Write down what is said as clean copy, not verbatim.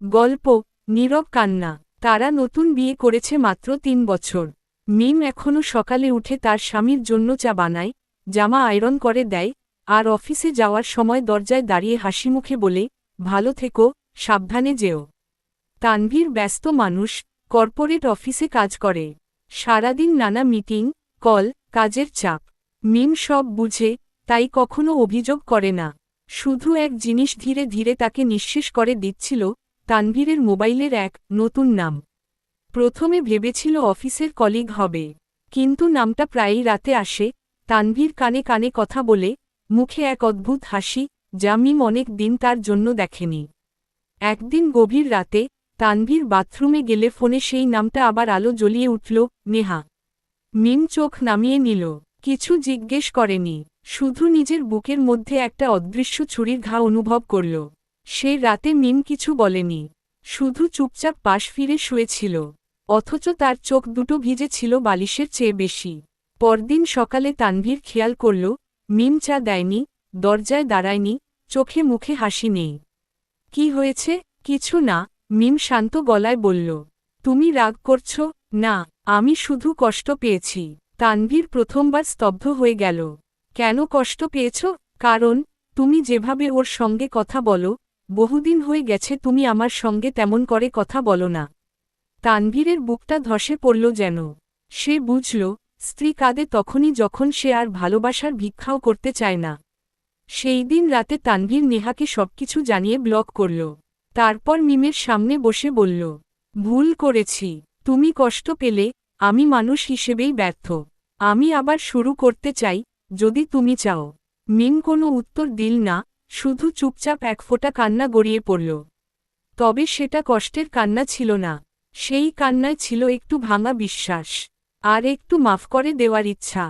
গল্প নীরব কান্না। তারা নতুন বিয়ে করেছে মাত্র ৩ বছর। মিম এখনও সকালে উঠে তার স্বামীর জন্য চা বানায়, জামা আয়রন করে দেয়, আর অফিসে যাওয়ার সময় দরজায় দাঁড়িয়ে হাসিমুখে বলে, ভালো থেকো, সাবধানে যেও। তানভীর ব্যস্ত মানুষ, কর্পোরেট অফিসে কাজ করে। সারাদিন নানা মিটিং, কল, কাজের চাপ। মিম সব বুঝে, তাই কখনো অভিযোগ করে না। শুধু এক জিনিস ধীরে ধীরে তাকে নিঃশেষ করে দিচ্ছিল, তানভীরের মোবাইলের এক নতুন নাম। প্রথমে ভেবেছিল অফিসের কলিগ হবে, কিন্তু নামটা প্রায়ই রাতে আসে, তানভীর কানে কানে কথা বলে, মুখে এক অদ্ভুত হাসি, যা মিম অনেক দিন তার জন্য দেখেনি। একদিন গভীর রাতে তানভীর বাথরুমে গেলে ফোনে সেই নামটা আবার আলো জ্বলিয়ে উঠল, নেহা। মিম চোখ নামিয়ে নিল, কিছু জিজ্ঞেস করেনি, শুধু নিজের বুকের মধ্যে একটা অদৃশ্য ছুরির ঘা অনুভব করল। সেই রাতে মিম কিছু বলেনি, শুধু চুপচাপ পাশ ফিরে শুয়েছিল। অথচ তার চোখ দুটো ভিজে ছিল বালিশের চেয়ে বেশি। পরদিন সকালে তানভীর খেয়াল করল, মিম চা দেয়নি, দরজায় দাঁড়ায়নি, চোখে মুখে হাসি নেই। কি হয়েছে? কিছু না, মিম শান্ত গলায় বলল। তুমি রাগ করছো? না, আমি শুধু কষ্ট পেয়েছি। তানভীর প্রথমবার স্তব্ধ হয়ে গেল। কেন কষ্ট পেয়েছ? কারণ তুমি যেভাবে ওর সঙ্গে কথা বলো, বহুদিন হয়ে গেছে তুমি আমার সঙ্গে তেমন করে কথা বলো না। তানভীরের বুকটা ধসে পড়ল যেন। সে বুঝল, স্ত্রী কাঁদে তখনই যখন সে আর ভালোবাসার ভিক্ষাও করতে চায় না। সেই দিন রাতে তানভীর নেহাকে সবকিছু জানিয়ে ব্লক করল। তারপর মিমের সামনে বসে বলল, ভুল করেছি, তুমি কষ্ট পেলে, আমি মানুষ হিসেবেই ব্যর্থ। আমি আবার শুরু করতে চাই, যদি তুমি চাও। মিম কোনো উত্তর দিল না, শুধু চুপচাপ এক ফোঁটা কান্না গড়িয়ে পড়ল। তবে সেটা কষ্টের কান্না ছিল না, সেই কান্নায় ছিল একটু ভাঙা বিশ্বাস, আর একটু মাফ করে দেওয়ার ইচ্ছা।